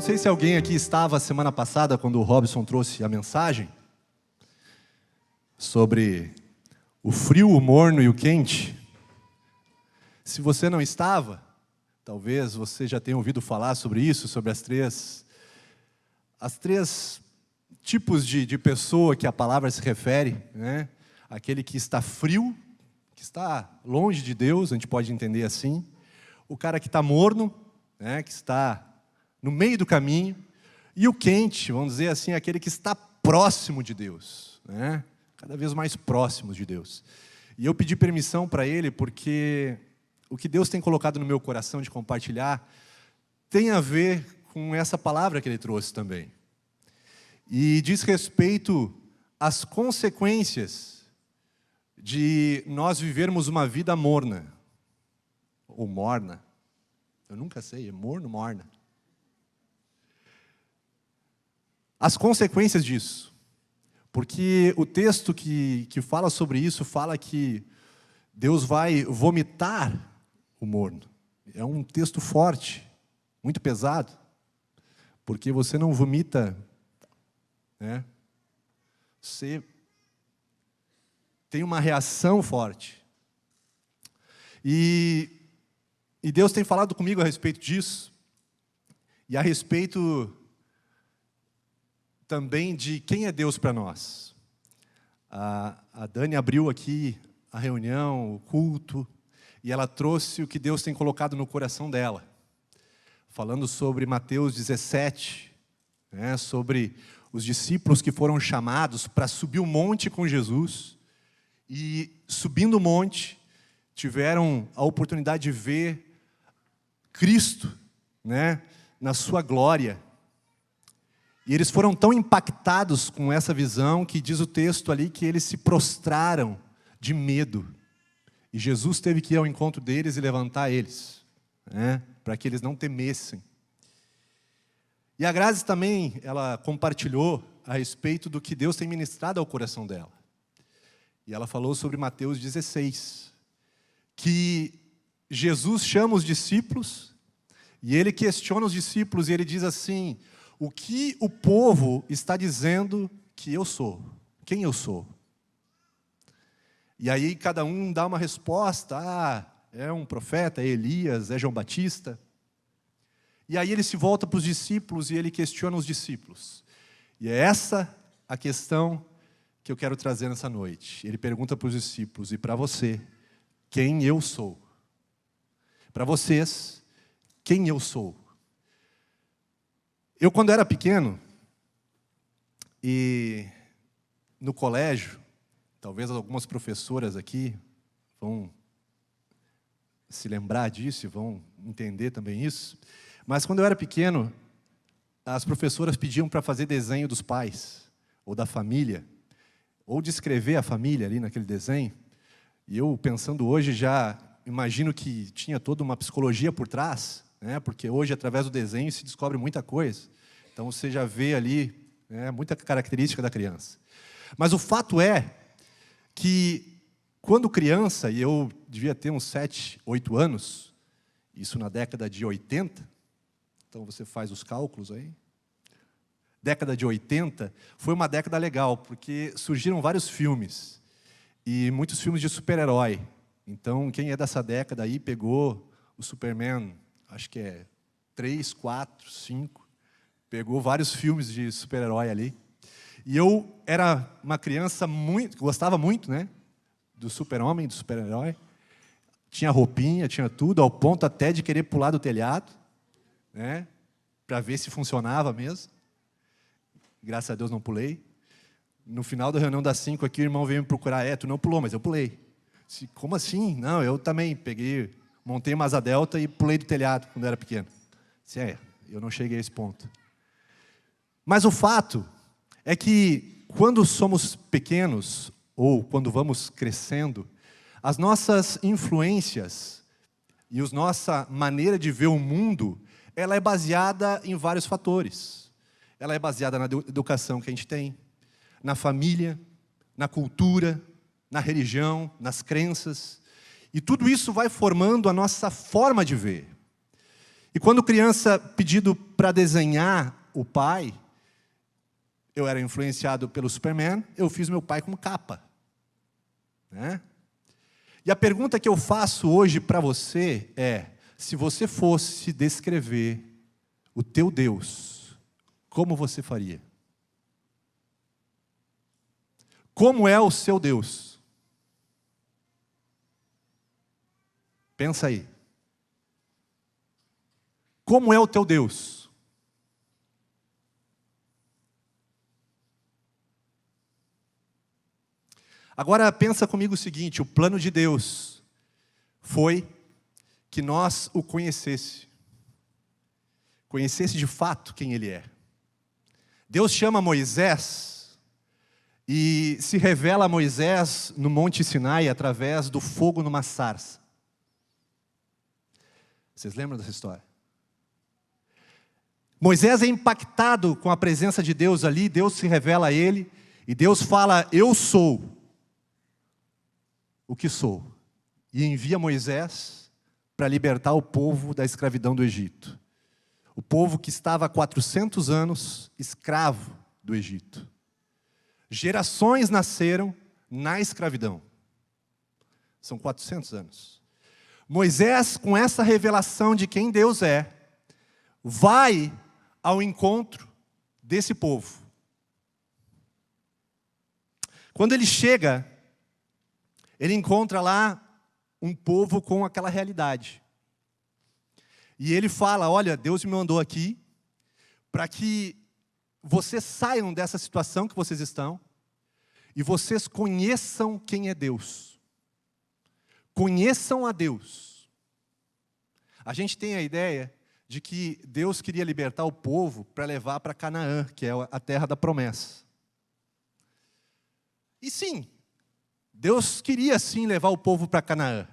não sei se alguém aqui estava semana passada, quando o Robson trouxe a mensagem sobre o frio, o morno e o quente. Se você não estava, talvez você já tenha ouvido falar sobre isso, sobre as três tipos de pessoa que a palavra se refere, né? Aquele que está frio, que está longe de Deus, a gente pode entender assim. O cara que está morno, né? Que está no meio do caminho. E o quente, vamos dizer assim, aquele que está próximo de Deus, né? Cada vez mais próximos de Deus. E eu pedi permissão para ele porque o que Deus tem colocado no meu coração de compartilhar tem a ver com essa palavra que ele trouxe também. E diz respeito às consequências de nós vivermos uma vida morna. Ou morna. Eu nunca sei, é morno, morna. As consequências disso. Porque o texto que fala sobre isso fala que Deus vai vomitar o morno. É um texto forte, muito pesado. Porque você não vomita, né? Você tem uma reação forte. E Deus tem falado comigo a respeito disso. E a respeito também de quem é Deus para nós. A Dani abriu aqui a reunião, o culto, e ela trouxe o que Deus tem colocado no coração dela. Falando sobre Mateus 17, né, sobre os discípulos que foram chamados para subir o monte com Jesus. E subindo o monte, tiveram a oportunidade de ver Cristo, né, na sua glória. E eles foram tão impactados com essa visão que diz o texto ali que eles se prostraram de medo. E Jesus teve que ir ao encontro deles e levantar eles, né, para que eles não temessem. E a Grazi também, ela compartilhou a respeito do que Deus tem ministrado ao coração dela. E ela falou sobre Mateus 16, que Jesus chama os discípulos e ele questiona os discípulos e ele diz assim: o que o povo está dizendo que eu sou? Quem eu sou? E aí cada um dá uma resposta. É um profeta, é Elias, é João Batista. E aí ele se volta para os discípulos e ele questiona os discípulos. E é essa a questão que eu quero trazer nessa noite. Ele pergunta para os discípulos: e para você, quem eu sou? Para vocês, quem eu sou? Eu, quando era pequeno, e no colégio, talvez algumas professoras aqui vão se lembrar disso e vão entender também isso, mas quando eu era pequeno, as professoras pediam para fazer desenho dos pais, ou da família, ou descrever a família ali naquele desenho. E eu, pensando hoje, já imagino que tinha toda uma psicologia por trás, né? Porque hoje, através do desenho, se descobre muita coisa. Então, você já vê ali, né, muita característica da criança. Mas o fato é que, quando criança, e eu devia ter uns 7, 8 anos, isso na década de 80, então você faz os cálculos aí, década de 80, foi uma década legal, porque surgiram vários filmes, e muitos filmes de super-herói. Então, quem é dessa década aí pegou o Superman, acho que é 3, 4, 5, pegou vários filmes de super-herói ali. E eu era uma criança gostava muito, né, do super-homem, do super-herói. Tinha roupinha, tinha tudo, ao ponto até de querer pular do telhado, né, para ver se funcionava mesmo. Graças a Deus não pulei. No final da reunião das 5 aqui, o irmão veio me procurar. Tu não pulou, mas eu pulei. Como assim? Não, eu também peguei, montei uma asa delta e pulei do telhado quando era pequeno. Eu não cheguei a esse ponto. Mas o fato é que, quando somos pequenos, ou quando vamos crescendo, as nossas influências e a nossa maneira de ver o mundo, ela é baseada em vários fatores. Ela é baseada na educação que a gente tem, na família, na cultura, na religião, nas crenças. E tudo isso vai formando a nossa forma de ver. E quando criança, pedido para desenhar o pai, eu era influenciado pelo Superman, eu fiz meu pai como capa, né? E a pergunta que eu faço hoje para você é: se você fosse descrever o teu Deus, como você faria? Como é o seu Deus? Pensa aí. Como é o teu Deus? Agora pensa comigo o seguinte: o plano de Deus foi que nós o conhecesse de fato quem Ele é. Deus chama Moisés e se revela a Moisés no Monte Sinai através do fogo numa sarça. Vocês lembram dessa história? Moisés é impactado com a presença de Deus ali, Deus se revela a ele e Deus fala: eu sou o que sou, e envia Moisés para libertar o povo da escravidão do Egito. O povo que estava há 400 anos escravo do Egito. Gerações nasceram na escravidão. São 400 anos. Moisés, com essa revelação de quem Deus é, vai ao encontro desse povo. Quando ele chega, ele encontra lá um povo com aquela realidade. E ele fala: olha, Deus me mandou aqui para que vocês saiam dessa situação que vocês estão e vocês conheçam quem é Deus. Conheçam a Deus. A gente tem a ideia de que Deus queria libertar o povo para levar para Canaã, que é a terra da promessa. E sim, Deus queria sim levar o povo para Canaã.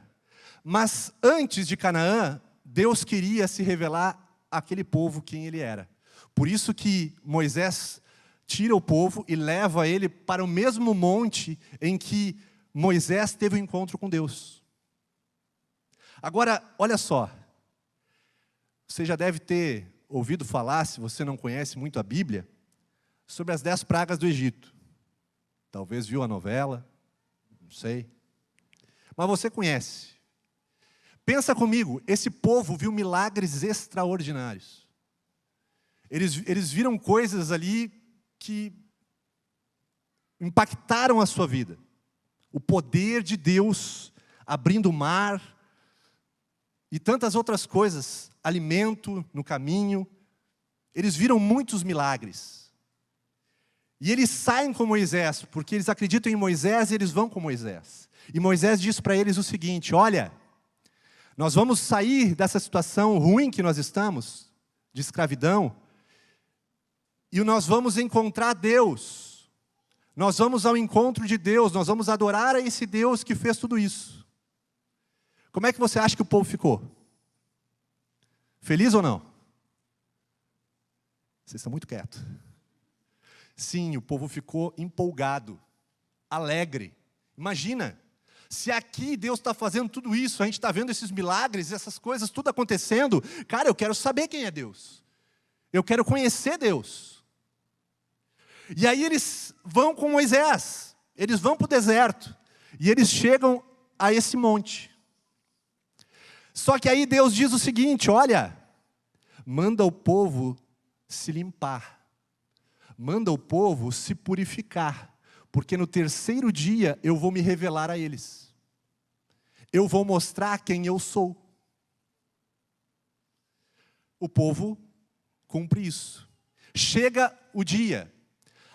Mas antes de Canaã, Deus queria se revelar àquele povo quem Ele era. Por isso que Moisés tira o povo e leva ele para o mesmo monte em que Moisés teve o encontro com Deus. Agora, olha só. Você já deve ter ouvido falar, se você não conhece muito a Bíblia, sobre as 10 pragas do Egito. Talvez viu a novela, não sei. Mas você conhece. Pensa comigo, esse povo viu milagres extraordinários. Eles viram coisas ali que impactaram a sua vida. O poder de Deus abrindo o mar e tantas outras coisas, alimento no caminho. Eles viram muitos milagres. E eles saem com Moisés, porque eles acreditam em Moisés e eles vão com Moisés. E Moisés diz para eles o seguinte: olha, nós vamos sair dessa situação ruim que nós estamos, de escravidão, e nós vamos encontrar Deus. Nós vamos ao encontro de Deus, nós vamos adorar a esse Deus que fez tudo isso. Como é que você acha que o povo ficou? Feliz ou não? Vocês estão muito quietos. Sim, o povo ficou empolgado, alegre. Imagina, se aqui Deus está fazendo tudo isso, a gente está vendo esses milagres, essas coisas, tudo acontecendo. Cara, eu quero saber quem é Deus. Eu quero conhecer Deus. E aí eles vão com Moisés, eles vão para o deserto, e eles chegam a esse monte. Só que aí Deus diz o seguinte: olha, manda o povo se limpar. Manda o povo se purificar, porque no terceiro dia eu vou me revelar a eles. Eu vou mostrar quem eu sou. O povo cumpre isso. Chega o dia.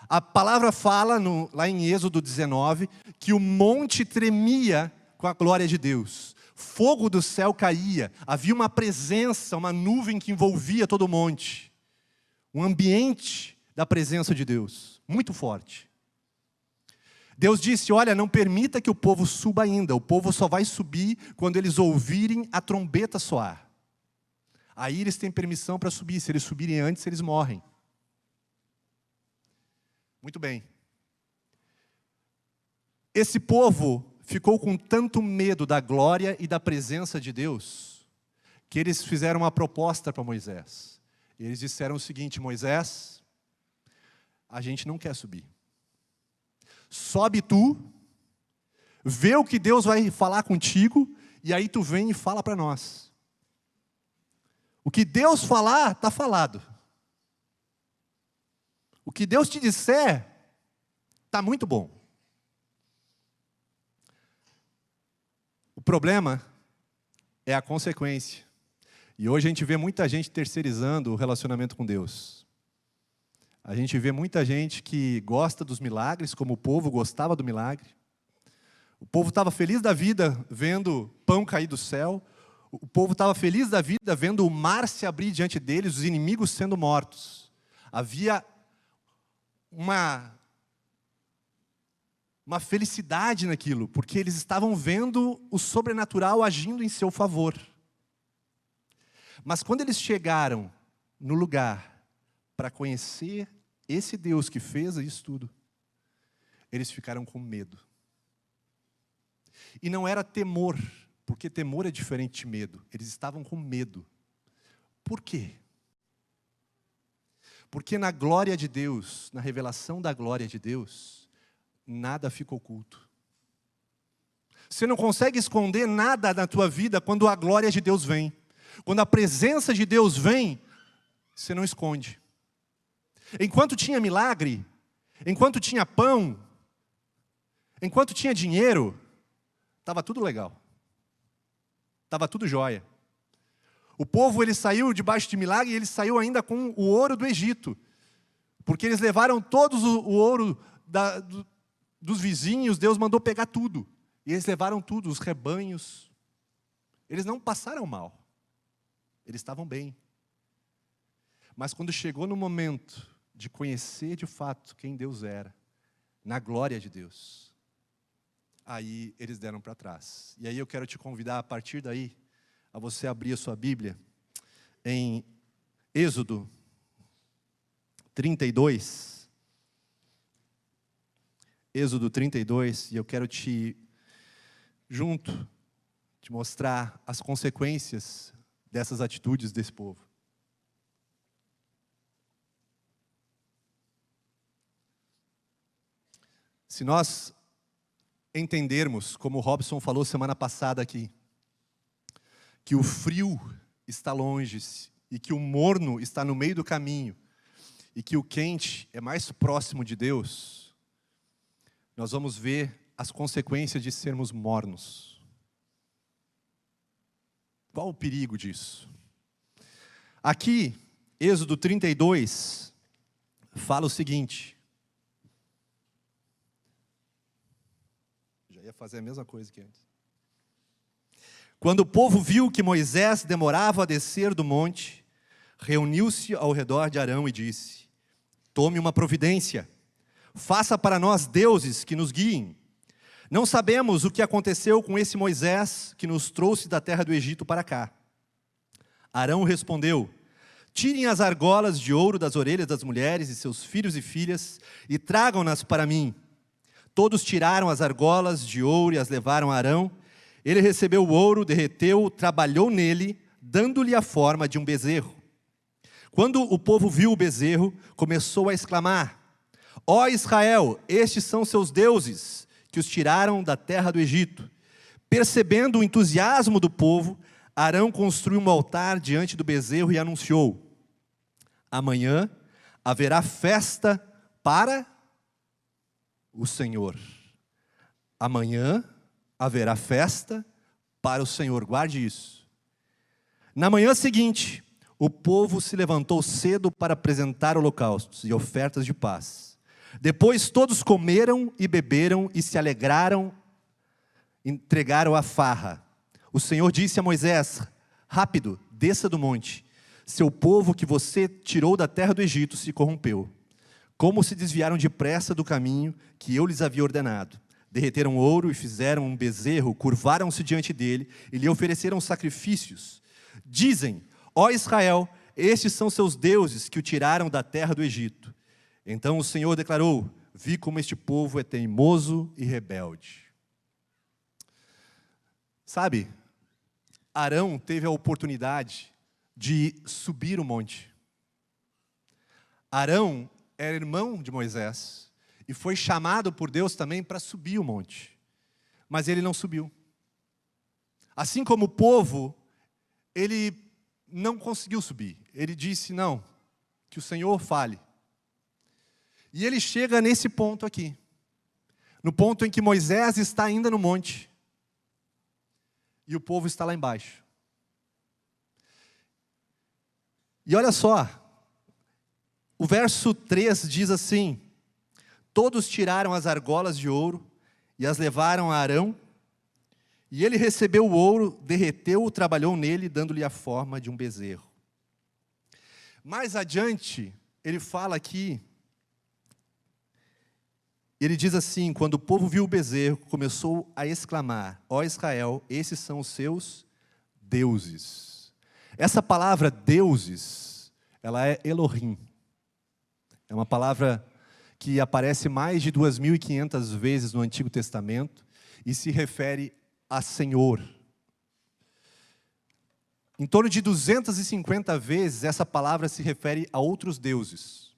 A palavra fala, lá em Êxodo 19, que o monte tremia com a glória de Deus. Fogo do céu caía. Havia uma presença, uma nuvem que envolvia todo o monte. Um ambiente da presença de Deus, muito forte. Deus disse: olha, não permita que o povo suba ainda. O povo só vai subir quando eles ouvirem a trombeta soar. Aí eles têm permissão para subir. Se eles subirem antes, eles morrem. Muito bem. Esse povo ficou com tanto medo da glória e da presença de Deus, que eles fizeram uma proposta para Moisés. Eles disseram o seguinte: Moisés, a gente não quer subir. Sobe tu, vê o que Deus vai falar contigo, e aí tu vem e fala para nós. O que Deus falar, está falado. O que Deus te disser, está muito bom. O problema é a consequência. E hoje a gente vê muita gente terceirizando o relacionamento com Deus. A gente vê muita gente que gosta dos milagres, como o povo gostava do milagre. O povo estava feliz da vida vendo pão cair do céu. O povo estava feliz da vida vendo o mar se abrir diante deles, os inimigos sendo mortos. Havia uma felicidade naquilo, porque eles estavam vendo o sobrenatural agindo em seu favor. Mas quando eles chegaram no lugar para conhecer esse Deus que fez isso tudo, eles ficaram com medo. E não era temor, porque temor é diferente de medo. Eles estavam com medo. Por quê? Porque na glória de Deus, na revelação da glória de Deus, nada fica oculto. Você não consegue esconder nada na tua vida quando a glória de Deus vem. Quando a presença de Deus vem, você não esconde. Enquanto tinha milagre, enquanto tinha pão, enquanto tinha dinheiro, estava tudo legal. Estava tudo jóia. O povo, ele saiu debaixo de milagre e ele saiu ainda com o ouro do Egito. Porque eles levaram todos o ouro dos vizinhos, Deus mandou pegar tudo. E eles levaram tudo, os rebanhos. Eles não passaram mal. Eles estavam bem. Mas quando chegou no momento de conhecer de fato quem Deus era, na glória de Deus, aí eles deram para trás. E aí eu quero te convidar a partir daí, a você abrir a sua Bíblia em Êxodo 32. Êxodo 32, e eu quero te mostrar as consequências dessas atitudes desse povo. Se nós entendermos, como o Robson falou semana passada aqui, que o frio está longe e que o morno está no meio do caminho e que o quente é mais próximo de Deus, nós vamos ver as consequências de sermos mornos. Qual o perigo disso? Aqui, Êxodo 32, fala o seguinte. Já ia fazer a mesma coisa que antes. Quando o povo viu que Moisés demorava a descer do monte, reuniu-se ao redor de Arão e disse: tome uma providência, faça para nós deuses que nos guiem. Não sabemos o que aconteceu com esse Moisés que nos trouxe da terra do Egito para cá. Arão respondeu: tirem as argolas de ouro das orelhas das mulheres e seus filhos e filhas e tragam-nas para mim. Todos tiraram as argolas de ouro e as levaram a Arão. Ele recebeu o ouro, derreteu, trabalhou nele, dando-lhe a forma de um bezerro. Quando o povo viu o bezerro, começou a exclamar: ó Israel, estes são seus deuses, que os tiraram da terra do Egito. Percebendo o entusiasmo do povo, Arão construiu um altar diante do bezerro e anunciou: amanhã haverá festa para o Senhor. Amanhã haverá festa para o Senhor. Guarde isso. Na manhã seguinte, o povo se levantou cedo para apresentar holocaustos e ofertas de paz. Depois todos comeram e beberam e se alegraram, entregaram a farra. O Senhor disse a Moisés: rápido, desça do monte. Seu povo que você tirou da terra do Egito se corrompeu. Como se desviaram depressa do caminho que eu lhes havia ordenado. Derreteram ouro e fizeram um bezerro, curvaram-se diante dele e lhe ofereceram sacrifícios. Dizem: ó Israel, estes são seus deuses que o tiraram da terra do Egito. Então o Senhor declarou: vi como este povo é teimoso e rebelde. Sabe, Arão teve a oportunidade de subir o monte. Arão era irmão de Moisés e foi chamado por Deus também para subir o monte. Mas ele não subiu. Assim como o povo, ele não conseguiu subir. Ele disse, não, que o Senhor fale. E ele chega nesse ponto aqui. No ponto em que Moisés está ainda no monte. E o povo está lá embaixo. E olha só, o verso 3 diz assim: todos tiraram as argolas de ouro e as levaram a Arão, e ele recebeu o ouro, derreteu-o, trabalhou nele, dando-lhe a forma de um bezerro. Mais adiante, ele fala aqui, ele diz assim: quando o povo viu o bezerro, começou a exclamar, ó Israel, esses são os seus deuses. Essa palavra deuses, ela é Elohim. É uma palavra que aparece mais de 2.500 vezes no Antigo Testamento e se refere a Senhor. Em torno de 250 vezes essa palavra se refere a outros deuses.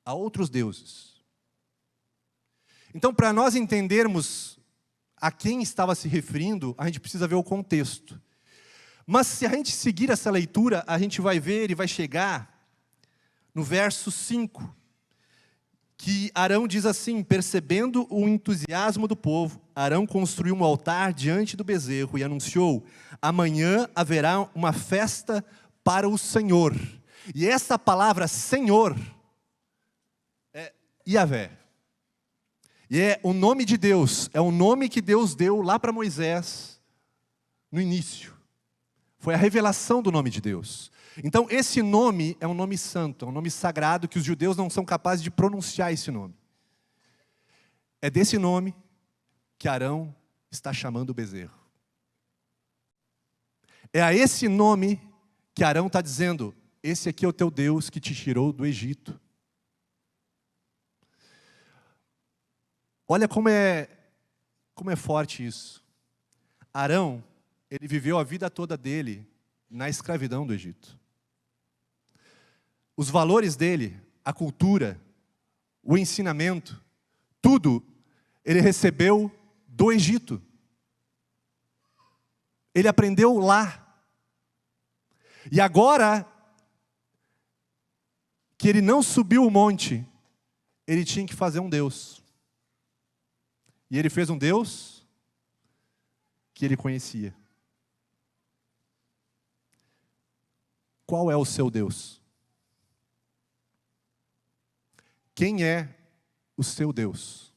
A outros deuses. Então, para nós entendermos a quem estava se referindo, a gente precisa ver o contexto. Mas se a gente seguir essa leitura, a gente vai ver e vai chegar no verso 5, que Arão diz assim: percebendo o entusiasmo do povo, Arão construiu um altar diante do bezerro e anunciou: amanhã haverá uma festa para o Senhor. E essa palavra Senhor é Yahvé. E é o nome de Deus, é o nome que Deus deu lá para Moisés no início. Foi a revelação do nome de Deus. Então, esse nome é um nome santo, é um nome sagrado que os judeus não são capazes de pronunciar esse nome. É desse nome que Arão está chamando o bezerro. É a esse nome que Arão está dizendo: esse aqui é o teu Deus que te tirou do Egito. Olha como é forte isso. Arão, ele viveu a vida toda dele na escravidão do Egito. Os valores dele, a cultura, o ensinamento, tudo, ele recebeu do Egito. Ele aprendeu lá. E agora que ele não subiu o monte, ele tinha que fazer um Deus. E ele fez um Deus que ele conhecia. Qual é o seu Deus? Quem é o seu Deus?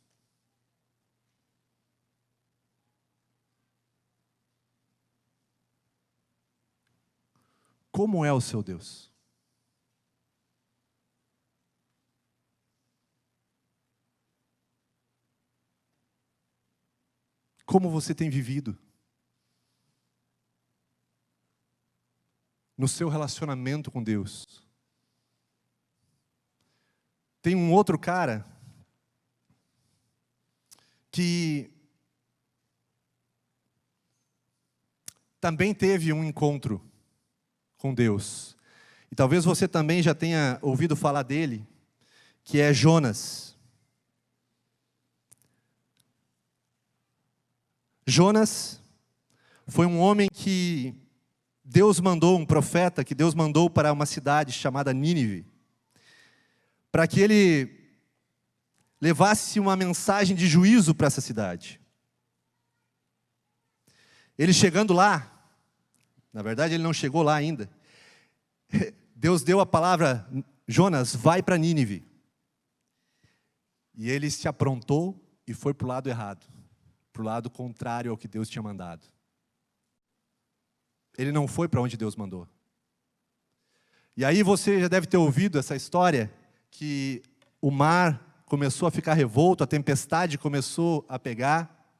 Como é o seu Deus? Como você tem vivido? No seu relacionamento com Deus. Tem um outro cara que também teve um encontro com Deus. E talvez você também já tenha ouvido falar dele, que é Jonas. Jonas foi um homem que Deus mandou, um profeta que Deus mandou para uma cidade chamada Nínive, para que ele levasse uma mensagem de juízo para essa cidade. Ele chegando lá, na verdade ele não chegou lá ainda, Deus deu a palavra: Jonas, vai para Nínive. E ele se aprontou e foi para o lado errado, para o lado contrário ao que Deus tinha mandado. Ele não foi para onde Deus mandou. E aí você já deve ter ouvido essa história, que o mar começou a ficar revolto, a tempestade começou a pegar,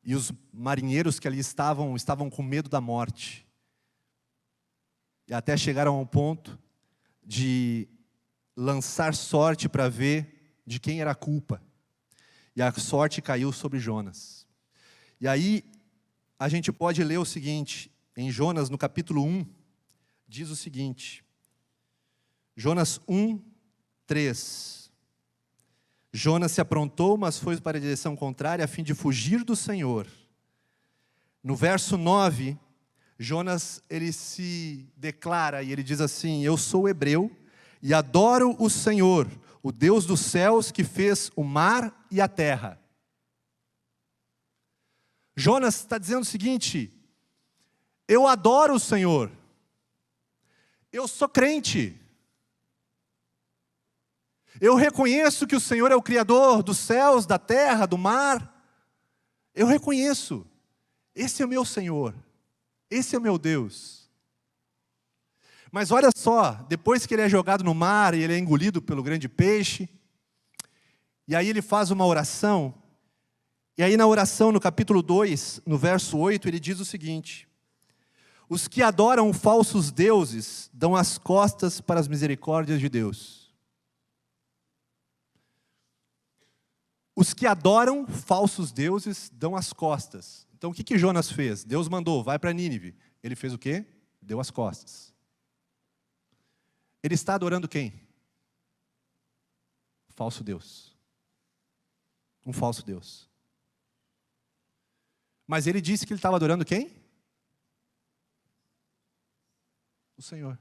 e os marinheiros que ali estavam com medo da morte. E até chegaram ao ponto de lançar sorte para ver de quem era a culpa. E a sorte caiu sobre Jonas. E aí a gente pode ler o seguinte, em Jonas, no capítulo 1, diz o seguinte, Jonas 1, 3. Jonas se aprontou, mas foi para a direção contrária, a fim de fugir do Senhor. No verso 9, Jonas, ele se declara e ele diz assim, eu sou hebreu e adoro o Senhor, o Deus dos céus que fez o mar e a terra. Jonas está dizendo o seguinte, eu adoro o Senhor, eu sou crente, eu reconheço que o Senhor é o Criador dos céus, da terra, do mar, eu reconheço, esse é o meu Senhor, esse é o meu Deus. Mas olha só, depois que ele é jogado no mar e ele é engolido pelo grande peixe, e aí ele faz uma oração, e aí na oração no capítulo 2, no verso 8, ele diz o seguinte, os que adoram falsos deuses dão as costas para as misericórdias de Deus. Os que adoram falsos deuses dão as costas. Então o que Jonas fez? Deus mandou, vai para Nínive. Ele fez o quê? Deu as costas. Ele está adorando quem? Falso Deus. Um falso Deus. Mas ele disse que ele estava adorando quem? O Senhor.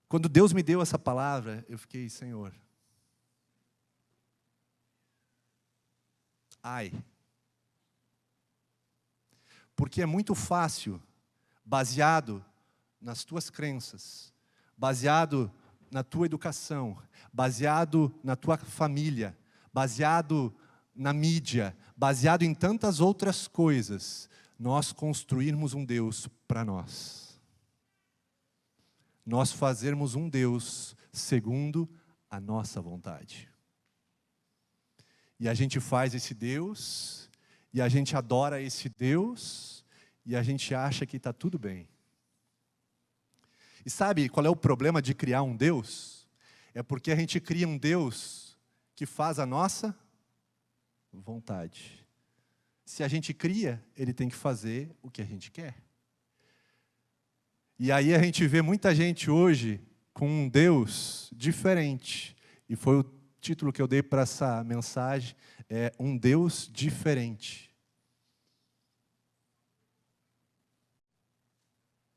Quando Deus me deu essa palavra, eu fiquei, Senhor, ai. Porque é muito fácil, baseado nas tuas crenças, baseado na tua educação, baseado na tua família, baseado na mídia, baseado em tantas outras coisas, nós construirmos um Deus para nós. Nós fazermos um Deus segundo a nossa vontade. E a gente faz esse Deus, e a gente adora esse Deus, e a gente acha que está tudo bem. E sabe qual é o problema de criar um Deus? É porque a gente cria um Deus que faz a nossa vontade. Se a gente cria, ele tem que fazer o que a gente quer. E aí a gente vê muita gente hoje com um Deus diferente. E foi o título que eu dei para essa mensagem, é um Deus diferente.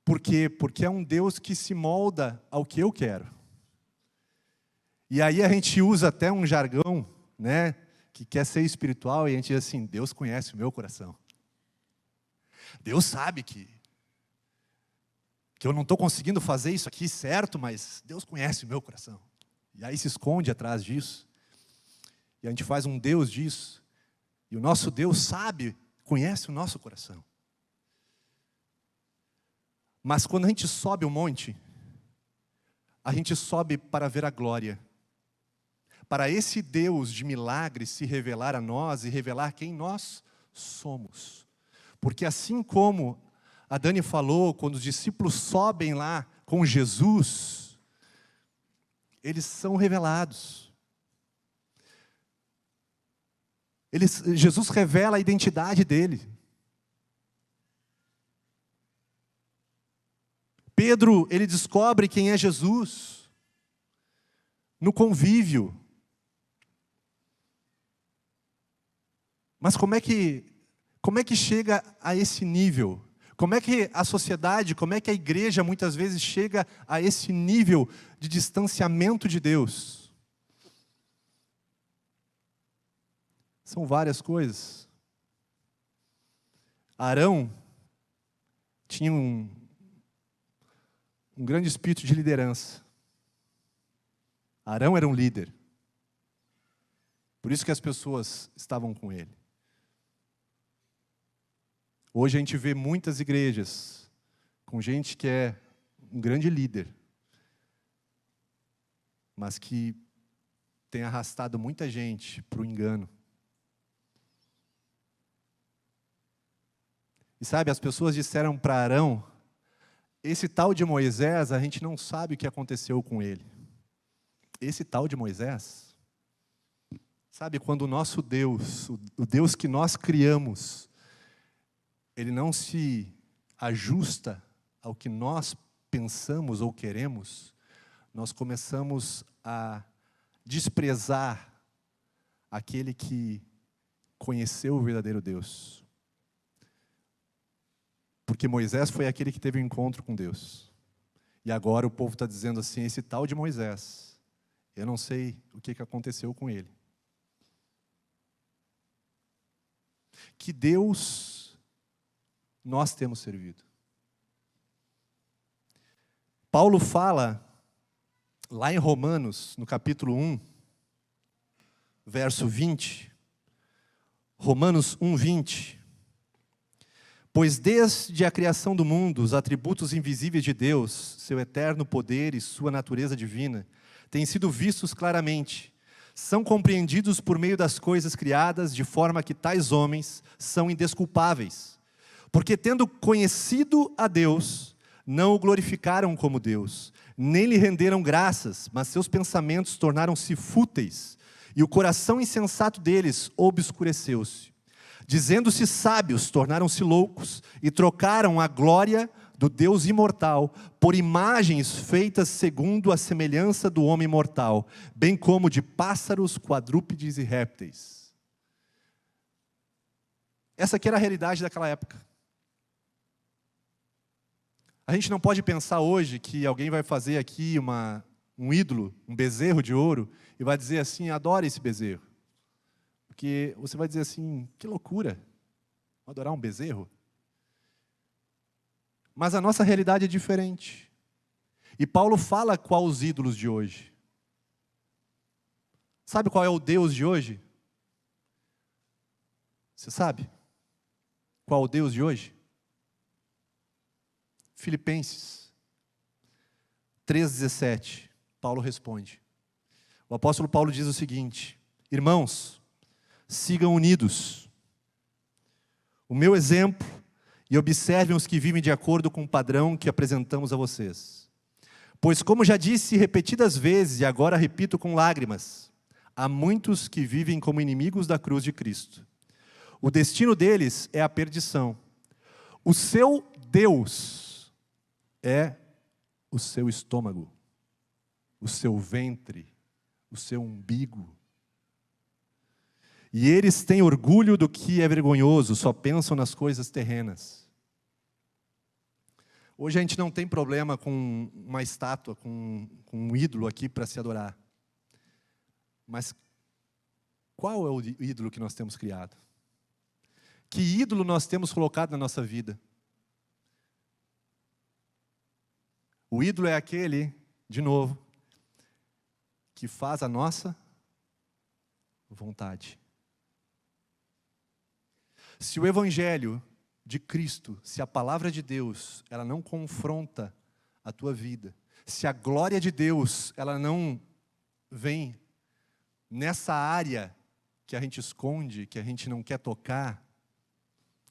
Por quê? Porque é um Deus que se molda ao que eu quero. E aí a gente usa até um jargão, né, que quer ser espiritual, e a gente diz assim, Deus conhece o meu coração. Deus sabe que eu não estou conseguindo fazer isso aqui certo, mas Deus conhece o meu coração. E aí se esconde atrás disso. E a gente faz um Deus disso. E o nosso Deus sabe, conhece o nosso coração. Mas quando a gente sobe o monte, a gente sobe para ver a glória. Para esse Deus de milagres se revelar a nós e revelar quem nós somos. Porque assim como a Dani falou, quando os discípulos sobem lá com Jesus, eles são revelados. Jesus revela a identidade dele. Pedro, ele descobre quem é Jesus no convívio. Mas como é que chega a esse nível? Como é que a sociedade, como é que a igreja muitas vezes chega a esse nível de distanciamento de Deus? São várias coisas. Arão tinha um grande espírito de liderança. Arão era um líder. Por isso que as pessoas estavam com ele. Hoje a gente vê muitas igrejas com gente que é um grande líder, mas que tem arrastado muita gente para o engano. E sabe, as pessoas disseram para Arão, esse tal de Moisés, a gente não sabe o que aconteceu com ele. Esse tal de Moisés, Sabe, quando o nosso Deus, o Deus que nós criamos, ele não se ajusta ao que nós pensamos ou queremos, nós começamos a desprezar aquele que conheceu o verdadeiro Deus. Porque Moisés foi aquele que teve um encontro com Deus. E agora o povo está dizendo assim, esse tal de Moisés, eu não sei o que aconteceu com ele. Que Deus nós temos servido. Paulo fala, lá em Romanos, no capítulo 1, verso 20, Romanos 1, 20. Pois desde a criação do mundo, os atributos invisíveis de Deus, seu eterno poder e sua natureza divina, têm sido vistos claramente. São compreendidos por meio das coisas criadas, de forma que tais homens são indesculpáveis. Porque tendo conhecido a Deus, não o glorificaram como Deus, nem lhe renderam graças, mas seus pensamentos tornaram-se fúteis, e o coração insensato deles obscureceu-se. Dizendo-se sábios, tornaram-se loucos, e trocaram a glória do Deus imortal por imagens feitas segundo a semelhança do homem mortal, bem como de pássaros, quadrúpedes e répteis. Essa aqui era a realidade daquela época. A gente não pode pensar hoje que alguém vai fazer aqui um ídolo, um bezerro de ouro, e vai dizer assim, adore esse bezerro. Porque você vai dizer assim, que loucura, vou adorar um bezerro? Mas a nossa realidade é diferente. E Paulo fala qual os ídolos de hoje. Sabe qual é o Deus de hoje? Você sabe? Qual é o Deus de hoje? Filipenses 3,17. Paulo responde. O apóstolo Paulo diz o seguinte: irmãos, sigam unidos o meu exemplo e observem os que vivem de acordo com o padrão que apresentamos a vocês. Pois, como já disse repetidas vezes, e agora repito com lágrimas, há muitos que vivem como inimigos da cruz de Cristo. O destino deles é a perdição. O seu Deus é o seu estômago, o seu ventre, o seu umbigo. E eles têm orgulho do que é vergonhoso, só pensam nas coisas terrenas. Hoje a gente não tem problema com uma estátua, com um ídolo aqui para se adorar. Mas qual é o ídolo que nós temos criado? Que ídolo nós temos colocado na nossa vida? O ídolo é aquele, de novo, que faz a nossa vontade. Se o Evangelho de Cristo, se a palavra de Deus, ela não confronta a tua vida, se a glória de Deus, ela não vem nessa área que a gente esconde, que a gente não quer tocar,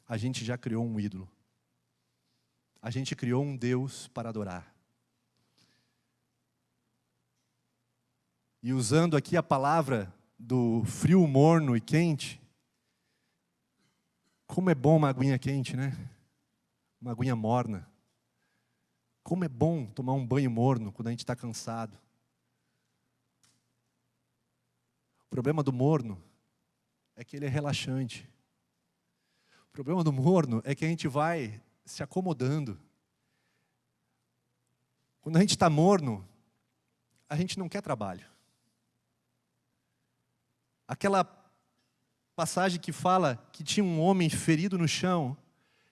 a gente já criou um ídolo. A gente criou um Deus para adorar. E usando aqui a palavra do frio, morno e quente, como é bom uma aguinha quente, né? Uma aguinha morna. Como é bom tomar um banho morno quando a gente está cansado. O problema do morno é que ele é relaxante. O problema do morno é que a gente vai se acomodando. Quando a gente está morno, a gente não quer trabalho. Aquela passagem que fala que tinha um homem ferido no chão,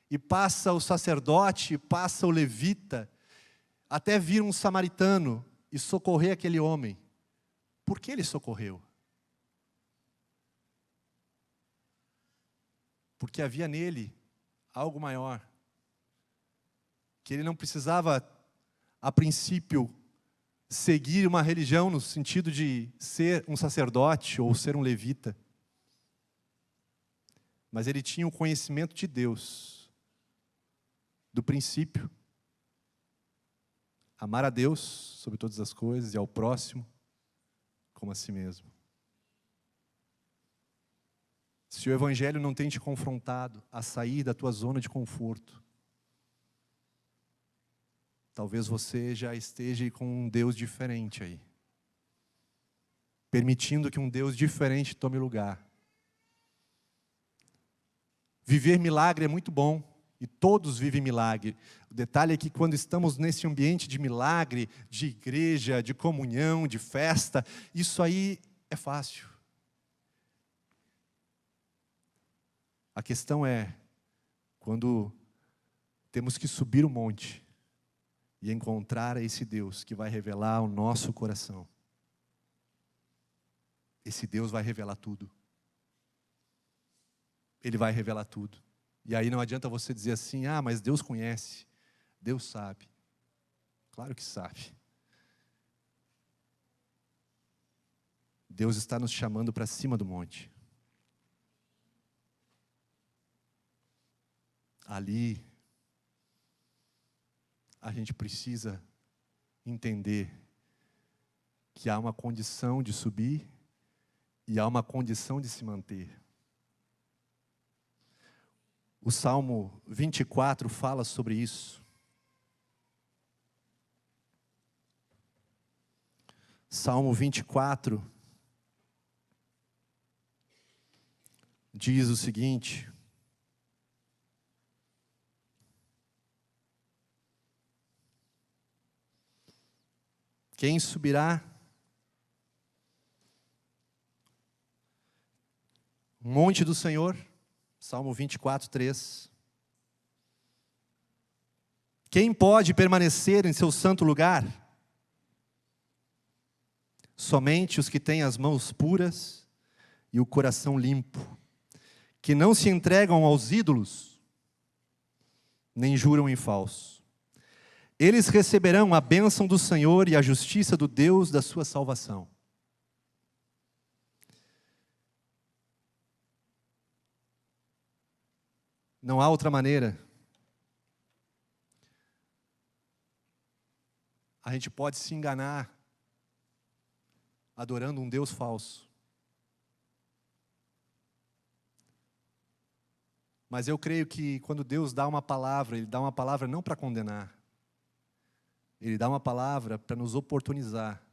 e passa o sacerdote, passa o levita, até vir um samaritano e socorrer aquele homem. Por que ele socorreu? Porque havia nele algo maior. Que ele não precisava, a princípio, seguir uma religião no sentido de ser um sacerdote ou ser um levita. Mas ele tinha o conhecimento de Deus, do princípio. Amar a Deus sobre todas as coisas e ao próximo como a si mesmo. se o Evangelho não tem te confrontado a sair da tua zona de conforto, talvez você já esteja com um Deus diferente aí, permitindo que um Deus diferente tome lugar. Viver milagre é muito bom, e todos vivem milagre. O detalhe é que quando estamos nesse ambiente de milagre, de igreja, de comunhão, de festa, isso aí é fácil. A questão é, quando temos que subir o monte e encontrar esse Deus que vai revelar o nosso coração. Esse Deus vai revelar tudo. Ele vai revelar tudo. E aí não adianta você dizer assim, mas Deus conhece, Deus sabe. Claro que sabe. Deus está nos chamando para cima do monte. Ali, a gente precisa entender que há uma condição de subir e há uma condição de se manter. O Salmo 24 fala sobre isso. Salmo 24 diz o seguinte: quem subirá o monte do Senhor? Salmo 24, 3. Quem pode permanecer em seu santo lugar? Somente os que têm as mãos puras e o coração limpo, que não se entregam aos ídolos, nem juram em falso. Eles receberão a bênção do Senhor e a justiça do Deus da sua salvação. Não há outra maneira. A gente pode se enganar adorando um Deus falso. Mas eu creio que quando Deus dá uma palavra, Ele dá uma palavra não para condenar. Ele dá uma palavra para nos oportunizar,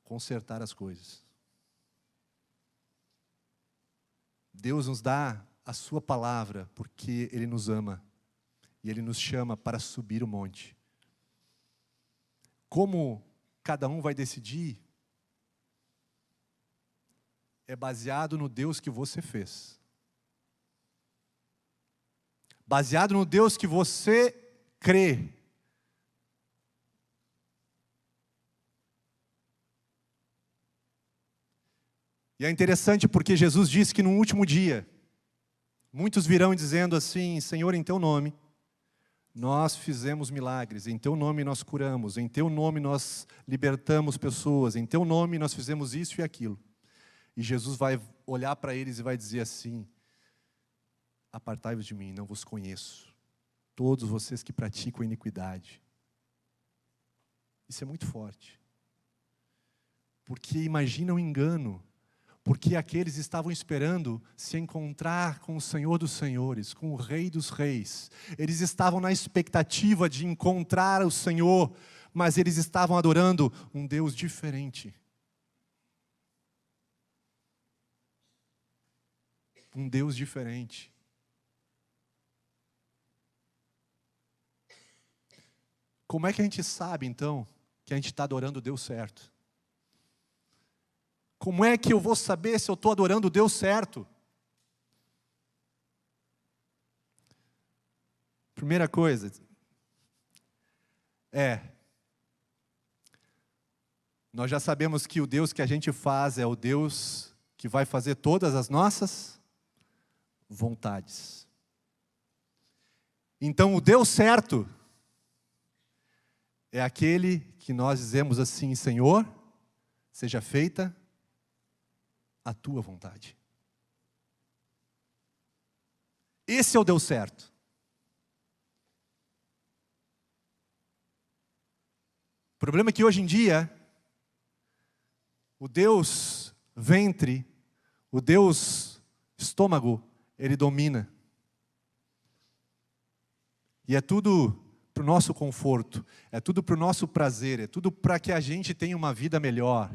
consertar as coisas. Deus nos dá a sua palavra porque Ele nos ama e Ele nos chama para subir o monte. Como cada um vai decidir é baseado no Deus que você fez. Baseado no Deus que você crê. E é interessante porque Jesus disse que no último dia, muitos virão dizendo assim: Senhor, em Teu nome, nós fizemos milagres, em Teu nome nós curamos, em Teu nome nós libertamos pessoas, em Teu nome nós fizemos isso e aquilo. E Jesus vai olhar para eles e vai dizer assim: apartai-vos de mim, não vos conheço, todos vocês que praticam iniquidade. Isso é muito forte. Porque imagina o engano. Porque aqueles estavam esperando se encontrar com o Senhor dos Senhores, com o Rei dos Reis. Eles estavam na expectativa de encontrar o Senhor, mas eles estavam adorando um Deus diferente. Um Deus diferente. Como é que a gente sabe, então, que a gente está adorando o Deus certo? Como é que eu vou saber se eu estou adorando o Deus certo? Primeira coisa nós já sabemos que o Deus que a gente faz é o Deus que vai fazer todas as nossas vontades. Então o Deus certo é aquele que nós dizemos assim: Senhor, seja feita a Tua vontade. Esse é o Deus certo. O problema é que hoje em dia, o Deus ventre, o Deus estômago, ele domina. E é tudo para o nosso conforto, é tudo para o nosso prazer, é tudo para que a gente tenha uma vida melhor.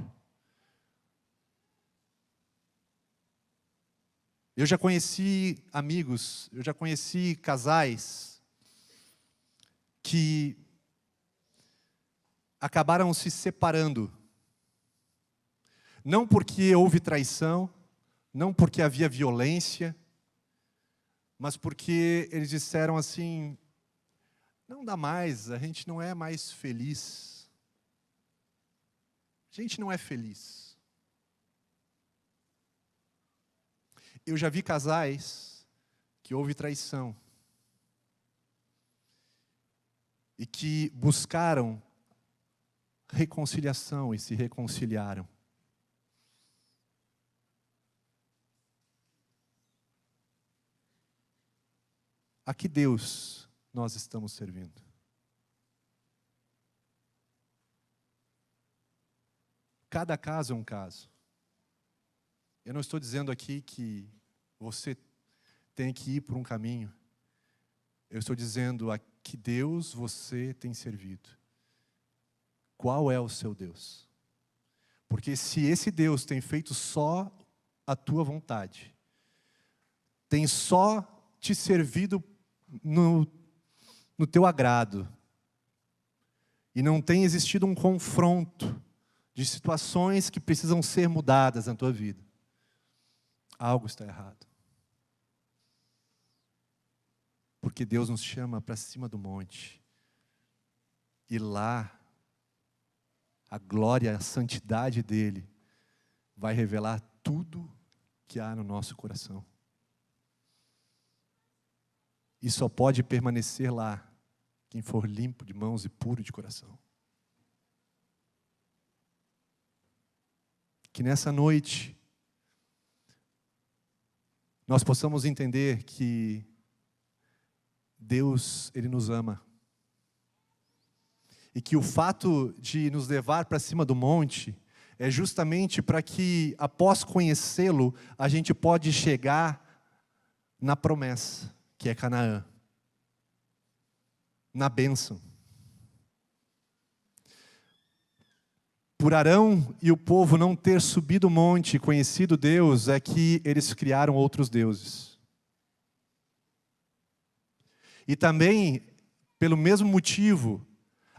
Eu já conheci amigos, eu já conheci casais que acabaram se separando. Não porque houve traição, não porque havia violência, mas porque eles disseram assim: não dá mais, a gente não é mais feliz. A gente não é feliz. Eu já vi casais que houve traição e que buscaram reconciliação e se reconciliaram. A que Deus nós estamos servindo? Cada caso é um caso. Eu não estou dizendo aqui que você tem que ir por um caminho. Eu estou dizendo a que Deus você tem servido. Qual é o seu Deus? Porque se esse Deus tem feito só a tua vontade, tem só te servido no teu agrado, e não tem existido um confronto de situações que precisam ser mudadas na tua vida, algo está errado. Porque Deus nos chama para cima do monte, e lá a glória, a santidade dEle vai revelar tudo que há no nosso coração. E só pode permanecer lá quem for limpo de mãos e puro de coração. Que nessa noite nós possamos entender que Deus, Ele nos ama. E que o fato de nos levar para cima do monte é justamente para que, após conhecê-lo, a gente pode chegar na promessa, que é Canaã, na bênção. Por Arão e o povo não ter subido o monte e conhecido Deus, é que eles criaram outros deuses. E também, pelo mesmo motivo,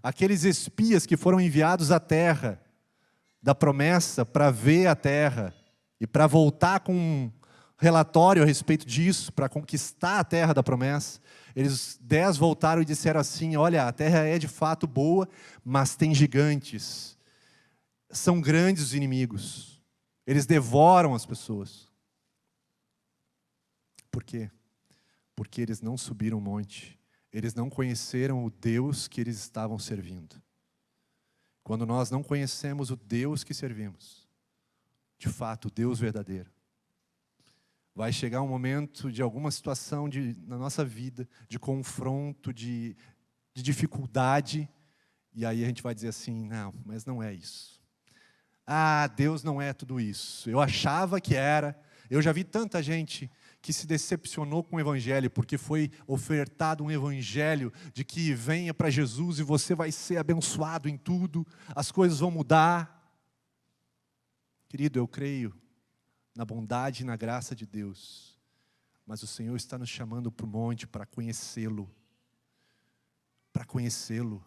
aqueles espias que foram enviados à terra da promessa para ver a terra e para voltar com um relatório a respeito disso, para conquistar a terra da promessa, eles 10 voltaram e disseram assim: olha, a terra é de fato boa, mas tem gigantes, são grandes os inimigos, eles devoram as pessoas. Por quê? Porque eles não subiram o monte, eles não conheceram o Deus que eles estavam servindo. Quando nós não conhecemos o Deus que servimos, de fato, o Deus verdadeiro, vai chegar um momento de alguma situação na nossa vida, de confronto, de dificuldade, e aí a gente vai dizer assim: não, mas não é isso. Ah, Deus não é tudo isso. Eu achava que era. Eu já vi tanta gente que se decepcionou com o Evangelho, porque foi ofertado um Evangelho de que venha para Jesus e você vai ser abençoado em tudo, as coisas vão mudar. Querido, eu creio na bondade e na graça de Deus, mas o Senhor está nos chamando para o monte para conhecê-lo, para conhecê-lo.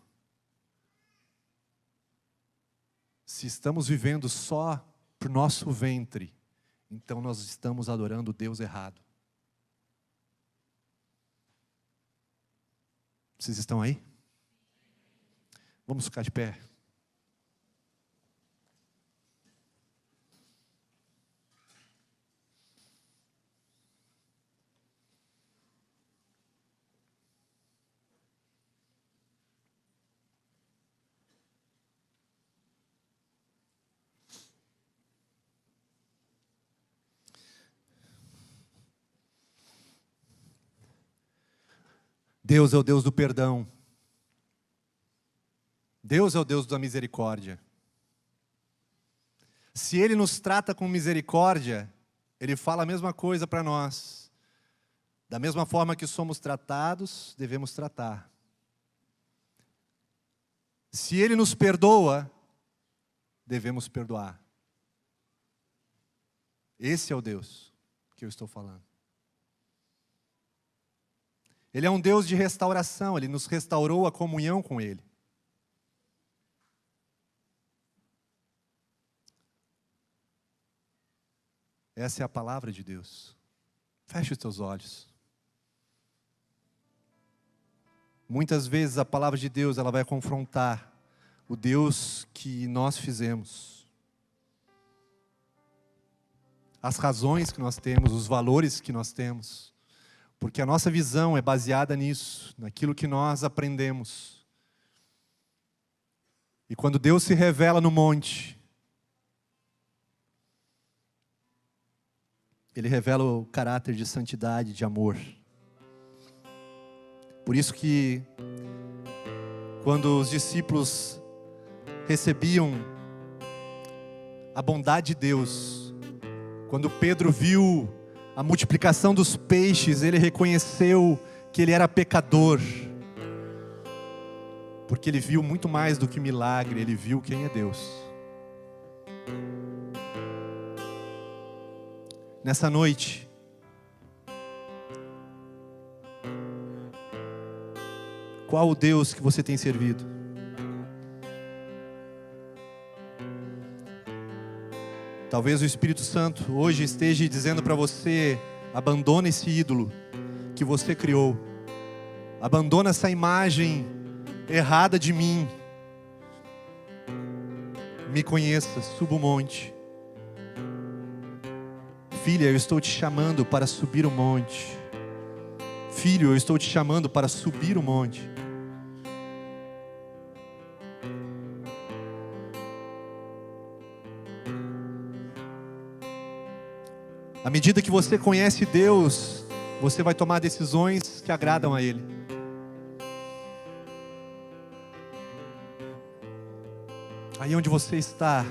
Se estamos vivendo só para o nosso ventre, então nós estamos adorando o Deus errado. Vocês estão aí? Vamos ficar de pé. Deus é o Deus do perdão. Deus é o Deus da misericórdia. Se Ele nos trata com misericórdia, ele fala a mesma coisa para nós. Da mesma forma que somos tratados, devemos tratar. Se ele nos perdoa, devemos perdoar. Esse é o Deus que eu estou falando. Ele é um Deus de restauração, ele nos restaurou a comunhão com ele. Essa é a palavra de Deus. Feche os teus olhos. Muitas vezes a palavra de Deus, ela vai confrontar o Deus que nós fizemos. As razões que nós temos, os valores que nós temos. Porque a nossa visão é baseada nisso, naquilo que nós aprendemos. E quando Deus se revela no monte, Ele revela o caráter de santidade, de amor. Por isso que, quando os discípulos recebiam a bondade de Deus, quando Pedro viu a multiplicação dos peixes, ele reconheceu que ele era pecador, porque ele viu muito mais do que milagre, ele viu quem é Deus. Nessa noite, qual o Deus que você tem servido? Talvez o Espírito Santo hoje esteja dizendo para você: abandona esse ídolo que você criou. Abandona essa imagem errada de mim. Me conheça, suba o monte. Filha, eu estou te chamando para subir o monte. Filho, eu estou te chamando para subir o monte. À medida que você conhece Deus, você vai tomar decisões que agradam a Ele. Aí onde você está,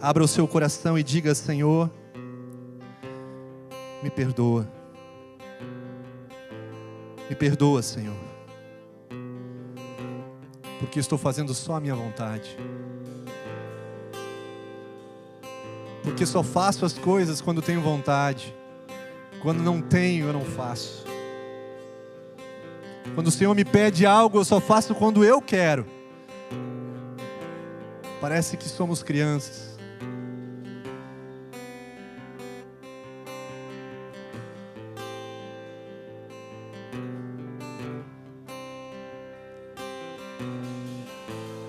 abra o seu coração e diga: Senhor, me perdoa. Me perdoa, Senhor, porque estou fazendo só a minha vontade. Porque só faço as coisas quando tenho vontade. Quando não tenho, eu não faço. Quando o Senhor me pede algo, eu só faço quando eu quero. Parece que somos crianças.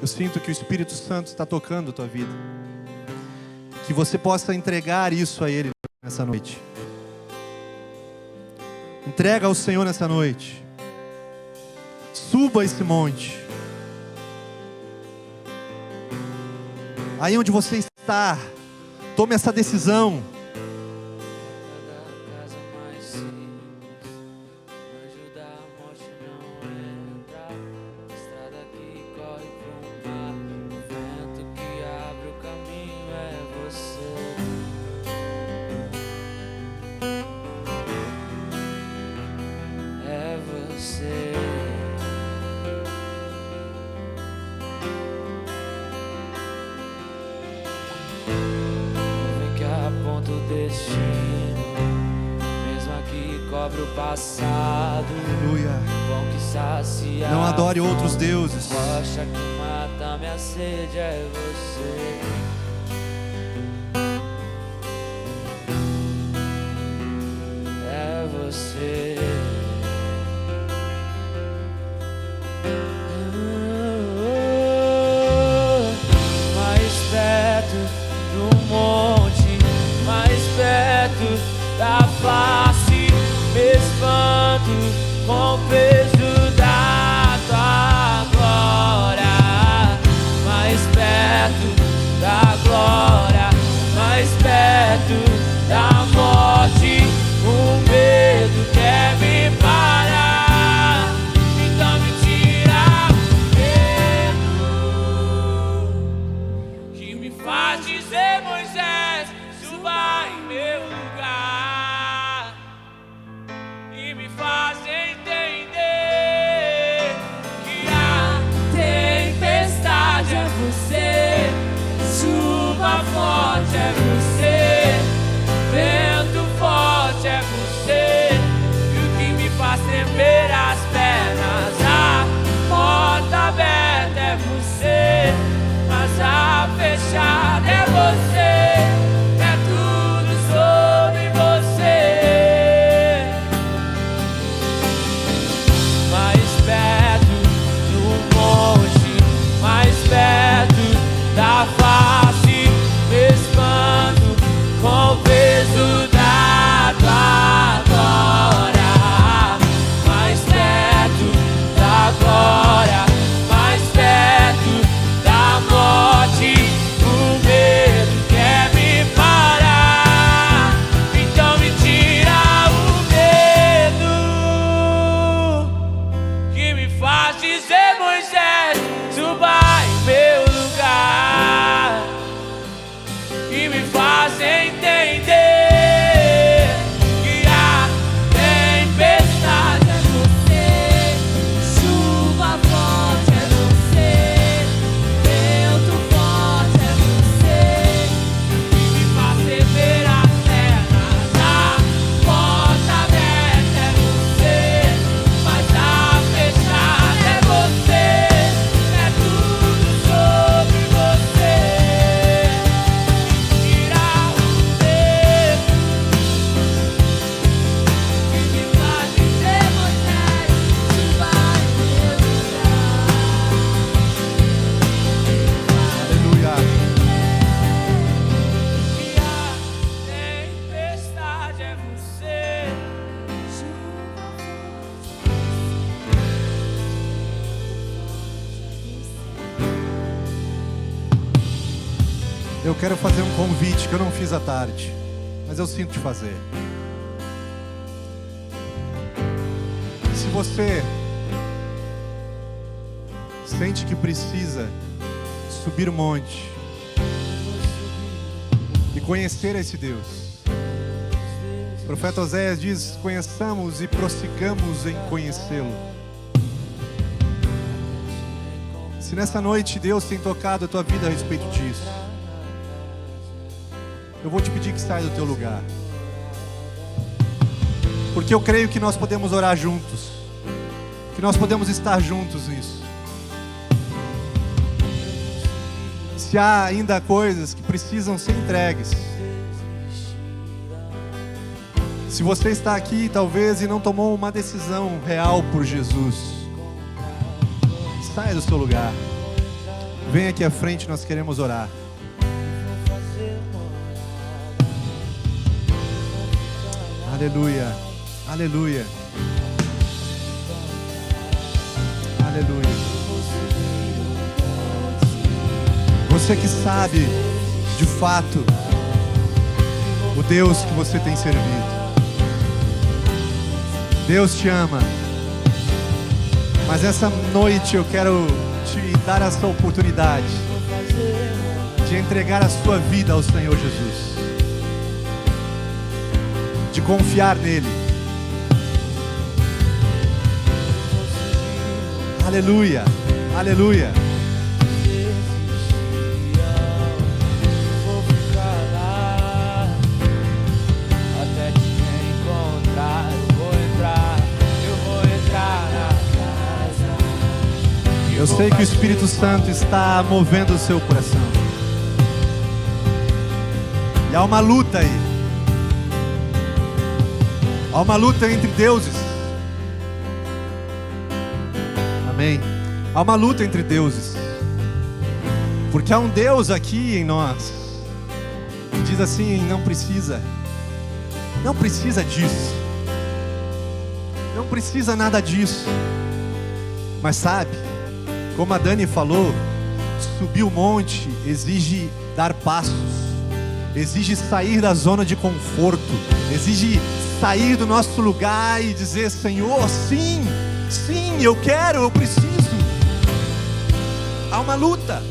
Eu sinto que o Espírito Santo está tocando a tua vida. Que você possa entregar isso a Ele nessa noite. Entrega ao Senhor nessa noite. Suba esse monte. Aí onde você está, tome essa decisão. Cobre o passado. Aleluia. Bom que sacia. Não adore outros deuses. Rocha que mata minha sede é você. É você. Mais perto do monte, mais perto da face. Me espanto com o peso da tua glória. Mais perto da glória, mais perto da morte. O medo quer me parar, então me tira o medo que me faz. dizer, Moisés, suba em meu lugar e me faz entender que a tempestade é você, chuva forte é você, vento forte é você, e o que me faz tremer as pernas, a porta aberta é você, mas a fechada é você, é tudo sobre você. Mais perto do monte, mais perto da face, me espanto com o peso da tua glória. Mais perto da glória, mais perto da morte, o medo quer me parar, então me tira o medo que me faz dizer, Moisés, suba em meu lugar e me faz entender que a tempestade é você, chuva forte é você, vento forte é você, que me faz tremer as pernas, a porta aberta é você, mas a fechada é você, é tudo sobre você. Tira o medo que me faz dizer, Moisés, suba em meu lugar. Aleluia. Que a tempestade é você, chuva Eu quero fazer um convite que eu não fiz à tarde, mas eu sinto de fazer. Se você sente que precisa subir o monte e conhecer esse Deus, o profeta Oséias diz: conheçamos e prossigamos em conhecê-lo. Se nessa noite Deus tem tocado a tua vida a respeito disso, eu vou te pedir que saia do teu lugar, porque eu creio que nós podemos orar juntos, que nós podemos estar juntos nisso. Se há ainda coisas que precisam ser entregues, se você está aqui talvez e não tomou uma decisão real por Jesus, saia do seu lugar, vem aqui à frente, nós queremos orar. Aleluia, aleluia, aleluia. Você que sabe, de fato, o Deus que você tem servido. Deus te ama. Mas essa noite eu quero te dar essa oportunidade de entregar a sua vida ao Senhor Jesus, de confiar nele. Aleluia, aleluia. vou ficar lá até te encontrar. Eu vou entrar na casa. Eu sei que o Espírito Santo está movendo o seu coração. E há uma luta aí. Há uma luta entre deuses. Amém. Há uma luta entre deuses. Porque há um Deus aqui em nós que diz assim: não precisa disso, não precisa nada disso. Mas sabe, como a Dani falou, subir o monte exige dar passos, exige sair da zona de conforto, exige sair do nosso lugar e dizer: Senhor, sim, sim, eu quero, eu preciso. Há uma luta.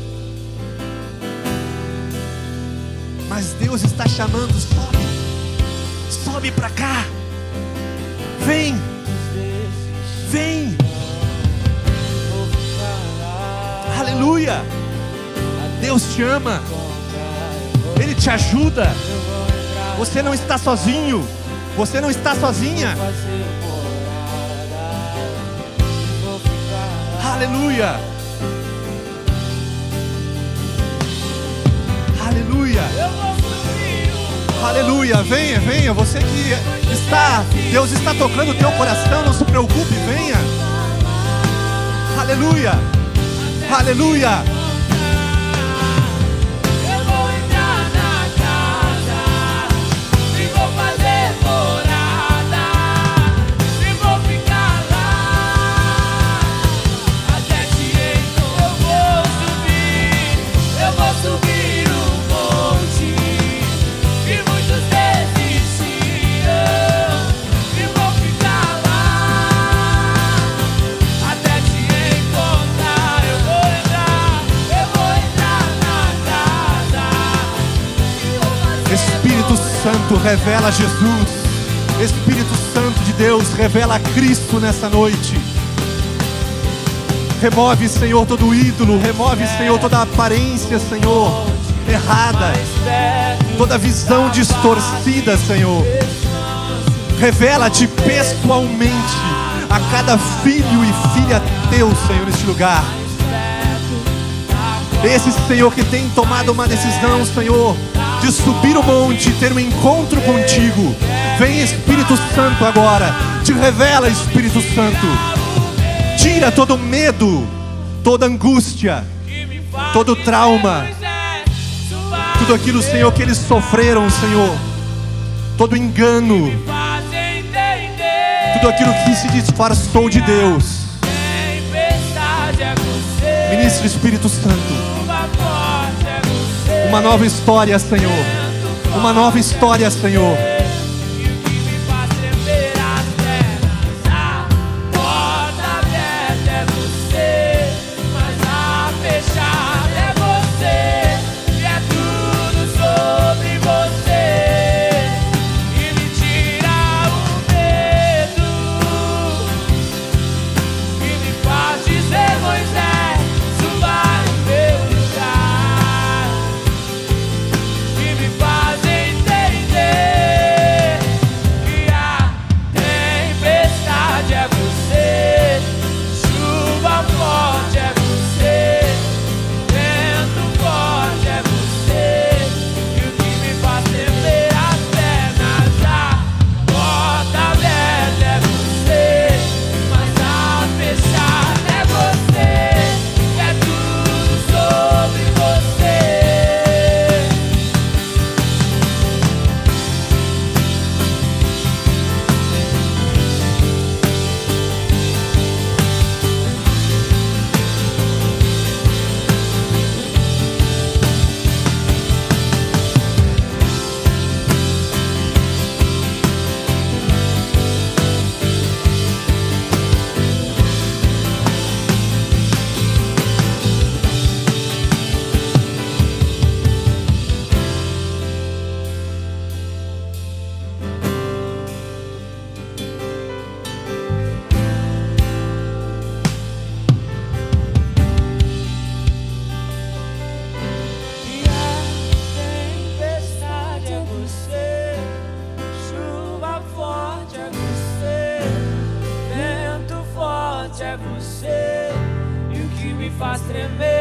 Mas Deus está chamando, sobe para cá. Vem, vem. Aleluia. Deus te ama. Ele te ajuda. Você não está sozinho. Você não está sozinha. Aleluia. Aleluia. Aleluia. Venha, venha. Você que está, Deus está tocando o teu coração. Não se preocupe, venha. Aleluia. Aleluia. Eu vou entrar na casa e vou fazer morada e vou ficar lá até te encontrar. Eu vou subir o monte e muitos desistiram e vou ficar lá até te encontrar. Eu vou entrar na casa e vou fazer. Espírito Santo, revela Jesus. Espírito Santo de Deus, revela Cristo nessa noite. Remove, Senhor, todo ídolo. Remove, Senhor, toda aparência, Senhor, errada. Toda visão distorcida, Senhor. Revela-te pessoalmente a cada filho e filha teu, Senhor, neste lugar. Esse, Senhor, que tem tomado uma decisão, Senhor, de subir o monte e ter um encontro contigo. Vem, Espírito Santo, agora. Te revela, Espírito Santo. Tira todo medo, toda angústia, todo trauma, tudo aquilo, Senhor, que eles sofreram, Senhor. Todo engano, tudo aquilo que se disfarçou de Deus. Ministre, Espírito Santo. Uma nova história, Senhor. Uma nova história, Senhor. faz tremer.